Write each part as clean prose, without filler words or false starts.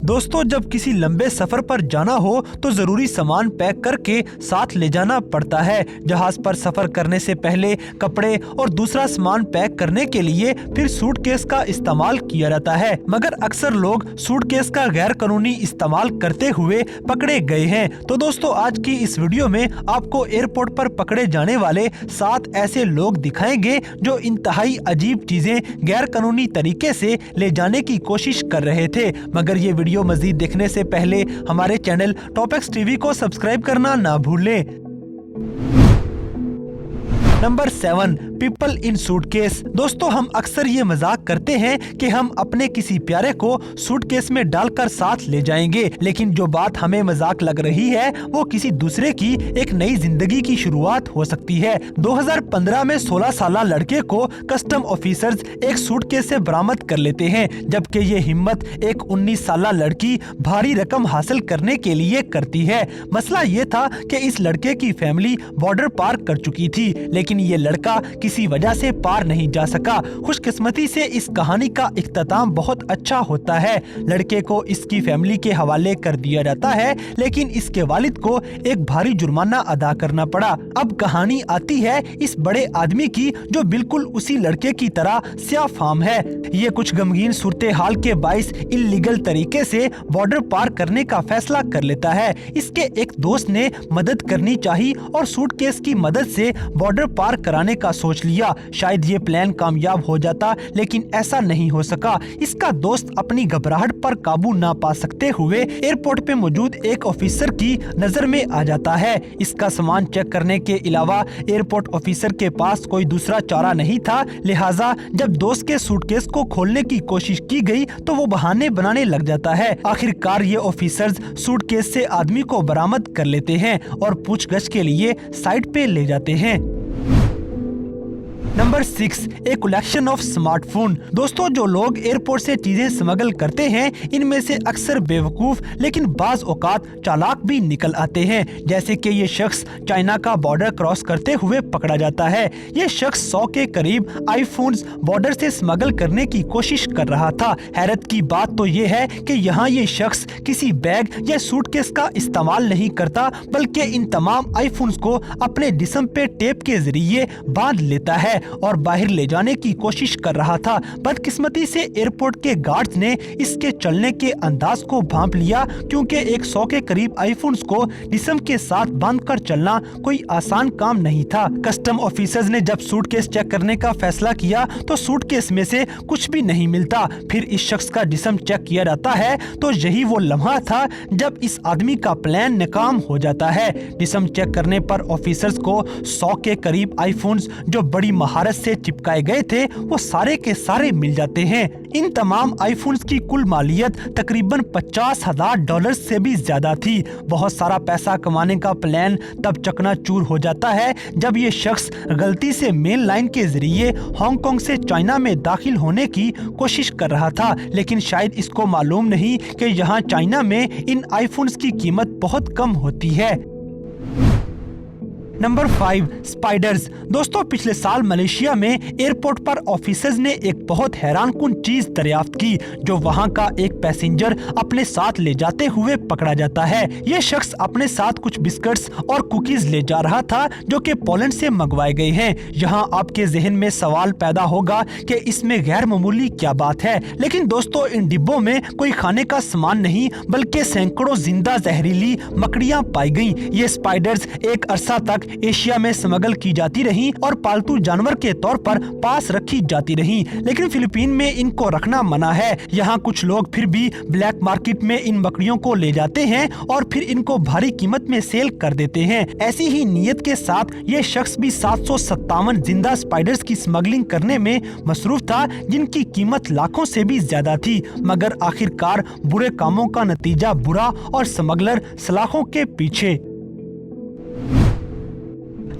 दोस्तों, जब किसी लंबे सफर पर जाना हो तो जरूरी सामान पैक करके साथ ले जाना पड़ता है। जहाज पर सफर करने से पहले कपड़े और दूसरा सामान पैक करने के लिए फिर सूटकेस का इस्तेमाल किया जाता है, मगर अक्सर लोग सूटकेस का गैर कानूनी इस्तेमाल करते हुए पकड़े गए हैं। तो दोस्तों, आज की इस वीडियो में आपको एयरपोर्ट पर पकड़े जाने वाले 7 ऐसे लोग दिखाएंगे जो इंतहाई अजीब चीजें गैर कानूनी तरीके से ले जाने की कोशिश कर रहे थे। मगर ये वीडियो मजीद देखने से पहले हमारे चैनल टॉपिक्स टीवी को सब्सक्राइब करना ना भूलें। Number 7, people in suitcase. दोस्तों, हम अक्सर ये मजाक करते हैं कि हम अपने किसी प्यारे को सूटकेस में डालकर साथ ले जाएंगे, लेकिन जो बात हमें मजाक लग रही है वो किसी दूसरे की एक नई जिंदगी की शुरुआत हो सकती है। 2015 में 16 साल लड़के को कस्टम ऑफिसर्स एक सूटकेस से बरामद कर लेते हैं, जबकि ये हिम्मत एक 19 साल लड़की भारी रकम हासिल करने के लिए करती है। मसला ये था कि इस लड़के की फैमिली बॉर्डर पार कर चुकी थी, लेकिन ये लड़का किसी वजह से पार नहीं जा सका। खुशकिस्मती से इस कहानी का इख्तिताम बहुत अच्छा होता है। लड़के को इसकी फैमिली के हवाले कर दिया जाता है, लेकिन इसके वालिद को एक भारी जुर्माना अदा करना पड़ा। अब कहानी आती है इस बड़े आदमी की जो बिल्कुल उसी लड़के की तरह स्याफाम है। ये कुछ गमगीन सूरत हाल के बाइस इल्लीगल तरीके से बॉर्डर पार करने का फैसला कर लेता है। इसके एक दोस्त ने मदद करनी चाहिए और सूटकेस की मदद से बॉर्डर पार कराने का सोच लिया। शायद ये प्लान कामयाब हो जाता, लेकिन ऐसा नहीं हो सका। इसका दोस्त अपनी घबराहट पर काबू ना पा सकते हुए एयरपोर्ट पे मौजूद एक ऑफिसर की नजर में आ जाता है। इसका सामान चेक करने के अलावा एयरपोर्ट ऑफिसर के पास कोई दूसरा चारा नहीं था, लिहाजा जब दोस्त के सूटकेस को खोलने की कोशिश की गई तो वो बहाने बनाने लग जाता है। आखिरकार ये ऑफिसर्स सूटकेस से आदमी को बरामद कर लेते हैं और पूछगछ के लिए साइड पे ले जाते हैं। Number 6, a collection of smartphone. दोस्तों, जो लोग एयरपोर्ट से चीजें स्मगल करते हैं, इनमें से अक्सर बेवकूफ लेकिन बाज औकात चालाक भी निकल आते हैं। जैसे कि ये शख्स चाइना का बॉर्डर क्रॉस करते हुए पकड़ा जाता है। ये शख्स 100 के करीब आईफोन्स बॉर्डर से स्मगल करने की कोशिश कर रहा था। हैरत की बात तो ये है कि यहाँ ये शख्स किसी बैग या सूटकेस का इस्तेमाल नहीं करता, बल्कि इन तमाम आईफोन्स को अपने जिस्म पे टेप के जरिए बांध लेता है और बाहर ले जाने की कोशिश कर रहा था। बदकिस्मती से एयरपोर्ट के गार्ड्स ने इसके चलने के अंदाज को भांप लिया, क्योंकि एक 100 के करीब आईफोन्स को जिस्म के साथ बांधकर चलना कोई आसान काम नहीं था। कस्टम ऑफिसर्स ने जब सूटकेस चेक करने का फैसला किया तो सूटकेस में से कुछ भी नहीं मिलता। फिर इस शख्स का जिस्म चेक किया जाता है तो यही वो लम्हा था जब इस आदमी का प्लान नाकाम हो जाता है। जिस्म चेक करने पर ऑफिसर्स को 100 के करीब आईफोन्स जो बड़ी महारत से चिपकाए गए थे वो सारे के सारे मिल जाते हैं। इन तमाम आईफोन्स की कुल मालियत तकरीबन $50,000 से भी ज्यादा थी। बहुत सारा पैसा कमाने का प्लान तब चकनाचूर हो जाता है जब ये शख्स गलती से मेन लाइन के जरिए हांगकांग से चाइना में दाखिल होने की कोशिश कर रहा था, लेकिन शायद इसको मालूम नहीं कि यहाँ चाइना में इन आईफोन्स की कीमत बहुत कम होती है। Number 5, spiders. दोस्तों, पिछले साल मलेशिया में एयरपोर्ट पर ऑफिसर्स ने एक बहुत हैरानकुन चीज दरियाफ्त की, जो वहां का एक पैसेंजर अपने साथ ले जाते हुए पकड़ा जाता है। ये शख्स अपने साथ कुछ बिस्किट्स और कुकीज ले जा रहा था जो कि पोलैंड से मंगवाए गए हैं। यहाँ आपके जहन में सवाल पैदा होगा कि इसमें गैर मामूली क्या बात है, लेकिन दोस्तों, इन डिब्बों में कोई खाने का सामान नहीं बल्कि सैकड़ों जिंदा जहरीली मकड़ियाँ पाई गयी। ये स्पाइडर्स एक अरसा तक एशिया में स्मगल की जाती रही और पालतू जानवर के तौर पर पास रखी जाती रही, लेकिन फिलीपीन में इनको रखना मना है। यहाँ कुछ लोग फिर भी ब्लैक मार्केट में इन मकड़ियों को ले जाते हैं और फिर इनको भारी कीमत में सेल कर देते हैं। ऐसी ही नीयत के साथ ये शख्स भी 757 जिंदा स्पाइडर्स की स्मगलिंग करने में मसरूफ था, जिनकी कीमत लाखों से भी ज्यादा थी। मगर आखिरकार बुरे कामों का नतीजा बुरा और स्मगलर सलाखों के पीछे।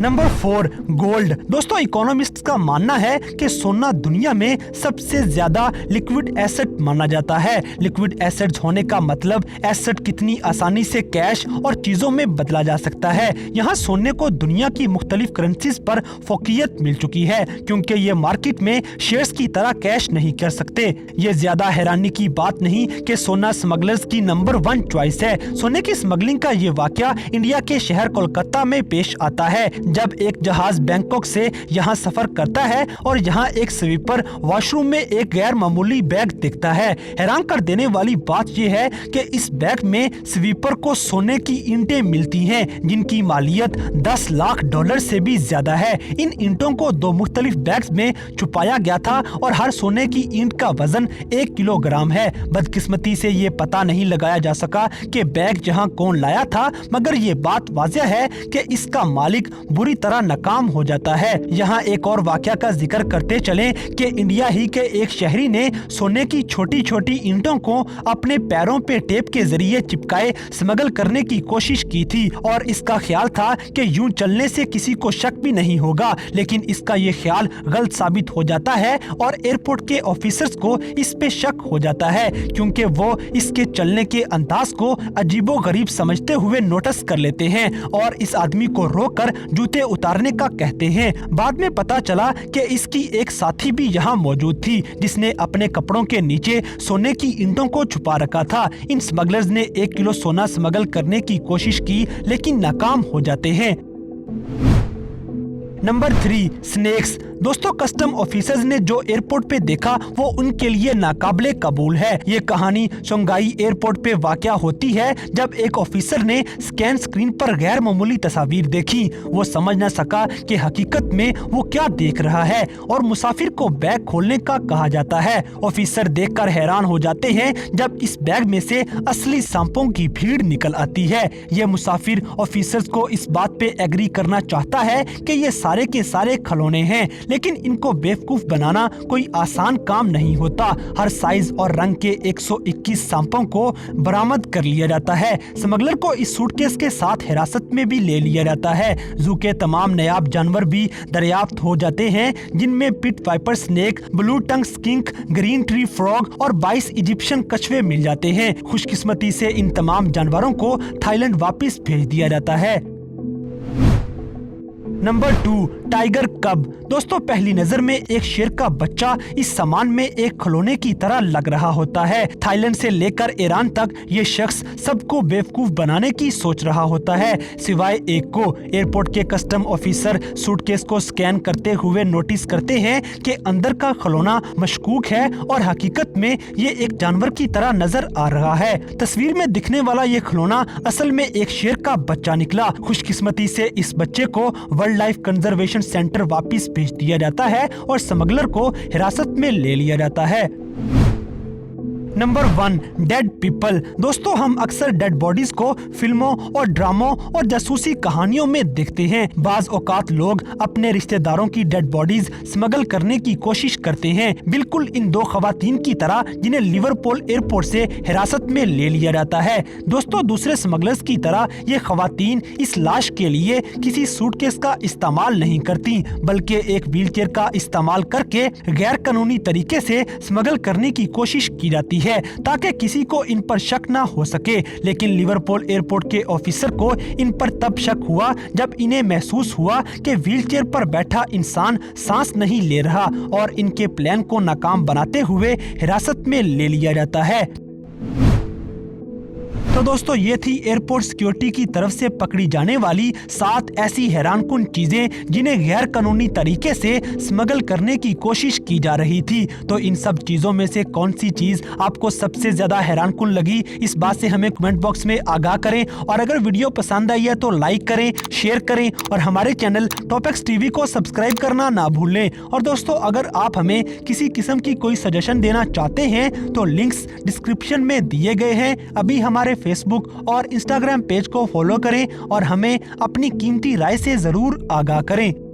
Number 4, gold. दोस्तों, इकोनॉमिस्ट का मानना है कि सोना दुनिया में सबसे ज्यादा लिक्विड एसेट माना जाता है। लिक्विड एसेट्स होने का मतलब एसेट कितनी आसानी से कैश और चीजों में बदला जा सकता है। यहाँ सोने को दुनिया की मुख्तलिफ करेंसीज पर फौकियत मिल चुकी है, क्योंकि ये मार्केट में शेयर्स की तरह कैश नहीं कर सकते। ये ज्यादा हैरानी की बात नहीं कि सोना स्मगलर्स की नंबर 1 चॉइस है। सोने की स्मगलिंग का ये वाकया इंडिया के शहर कोलकाता में पेश आता है, जब एक जहाज बैंकॉक से यहाँ सफर करता है और यहाँ एक स्वीपर वॉशरूम में एक गैर मामूली बैग दिखता है। हैरान कर देने वाली बात यह है कि इस बैग में स्वीपर को सोने की ईंटें मिलती हैं, जिनकी मालियत $10 लाख से भी ज्यादा है। इन ईंटों को 2 मुख्तलिफ बैग्स में छुपाया गया था और हर सोने की ईंट का वजन 1 किलोग्राम है। बदकिस्मती से ये पता नहीं लगाया जा सका कि बैग जहाँ कौन लाया था, मगर ये बात वाज़ेह है कि इसका मालिक बुरी तरह नाकाम हो जाता है। यहाँ एक और वाकया का जिक्र करते चलें कि इंडिया ही के एक शहरी ने सोने की छोटी छोटी ईंटों को अपने पैरों पे टेप के जरिए चिपकाए स्मगल करने की कोशिश की थी और इसका ख्याल था कि यूं चलने से किसी को शक भी नहीं होगा, लेकिन इसका ये ख्याल गलत साबित हो जाता है और एयरपोर्ट के ऑफिसर्स को इस पे शक हो जाता है, क्योंकि वो इसके चलने के अंदाज को अजीबोगरीब समझते हुए नोटिस कर लेते हैं और इस आदमी को रोककर जूते उतारने का कहते हैं। बाद में पता चला कि इसकी एक साथी भी यहाँ मौजूद थी, जिसने अपने कपड़ों के नीचे सोने की ईंटों को छुपा रखा था। इन स्मगलर्स ने 1 किलो सोना स्मगल करने की कोशिश की, लेकिन नाकाम हो जाते हैं। Number 3, snakes. दोस्तों, कस्टम ऑफिसर्स ने जो एयरपोर्ट पे देखा वो उनके लिए नाकाबिले कबूल है। ये कहानी शंघाई एयरपोर्ट पे वाक़या होती है, जब एक ऑफिसर ने स्कैन स्क्रीन पर गैर मामूली तस्वीर देखी। वो समझ न सका कि हकीकत में वो क्या देख रहा है और मुसाफिर को बैग खोलने का कहा जाता है। ऑफिसर देखकर हैरान हो जाते हैं जब इस बैग में से असली सांपों की भीड़ निकल आती है। ये मुसाफिर ऑफिसर्स को इस बात पे एग्री करना चाहता है कि ये सारे के सारे खिलौने हैं, लेकिन इनको बेवकूफ बनाना कोई आसान काम नहीं होता। हर साइज और रंग के 121 सांपों को बरामद कर लिया जाता है। स्मगलर को इस सूटकेस के साथ हिरासत में भी ले लिया जाता है। जू के तमाम नायाब जानवर भी दरियाफ्त हो जाते हैं, जिनमें pit viper snake, blue tongue skink, green tree frog और 22 इजिप्शियन कछुए मिल जाते हैं। खुशकिस्मती से इन तमाम जानवरों को थाईलैंड वापस भेज दिया जाता है। नंबर 2, टाइगर कब। दोस्तों, पहली नजर में एक शेर का बच्चा इस सामान में एक खिलौने की तरह लग रहा होता है। थाईलैंड से लेकर ईरान तक ये शख्स सबको बेवकूफ बनाने की सोच रहा होता है, सिवाय एक को। एयरपोर्ट के कस्टम ऑफिसर सूटकेस को स्कैन करते हुए नोटिस करते हैं कि अंदर का खिलौना मशकूक है और हकीकत में ये एक जानवर की तरह नजर आ रहा है। तस्वीर में दिखने वाला ये खिलौना असल में एक शेर का बच्चा निकला। खुशकिस्मती से इस बच्चे को वाइल्ड लाइफ कंजर्वेशन सेंटर वापस भेज दिया जाता है और स्मगलर को हिरासत में ले लिया जाता है। Number 1, dead people. दोस्तों, हम अक्सर डेड बॉडीज को फिल्मों और ड्रामों और जासूसी कहानियों में देखते हैं। बाज औकात लोग अपने रिश्तेदारों की डेड बॉडीज स्मगल करने की कोशिश करते हैं, बिल्कुल इन 2 खवातीन की तरह जिन्हें लिवरपूल एयरपोर्ट से हिरासत में ले लिया जाता है। दोस्तों, दूसरे स्मगलर्स की तरह ये खवातीन इस लाश के लिए किसी सूटकेस का इस्तेमाल नहीं करती, बल्कि एक व्हीलचेयर का इस्तेमाल करके गैर कानूनी तरीके से स्मगल करने की कोशिश की जाती है, ताकि किसी को इन पर शक ना हो सके। लेकिन लिवरपूल एयरपोर्ट के ऑफिसर को इन पर तब शक हुआ जब इन्हें महसूस हुआ कि व्हीलचेयर पर बैठा इंसान सांस नहीं ले रहा और इनके प्लान को नाकाम बनाते हुए हिरासत में ले लिया जाता है। तो दोस्तों, ये थी एयरपोर्ट सिक्योरिटी की तरफ से पकड़ी जाने वाली 7 ऐसी हैरानकुन चीजें जिन्हें गैर कानूनी तरीके से स्मगल करने की कोशिश की जा रही थी। तो इन सब चीजों में से कौन सी चीज आपको सबसे ज्यादा हैरानकुन लगी, इस बात से हमें कमेंट बॉक्स में आगाह करें। और अगर वीडियो पसंद आई है तो लाइक करें, शेयर करें और हमारे चैनल टॉपिक्स टीवी को सब्सक्राइब करना ना भूलें। और दोस्तों, अगर आप हमें किसी किस्म की कोई सजेशन देना चाहते हैं तो लिंक्स डिस्क्रिप्शन में दिए गए हैं। अभी हमारे फेसबुक और इंस्टाग्राम पेज को फॉलो करें और हमें अपनी कीमती राय से जरूर आगाह करें।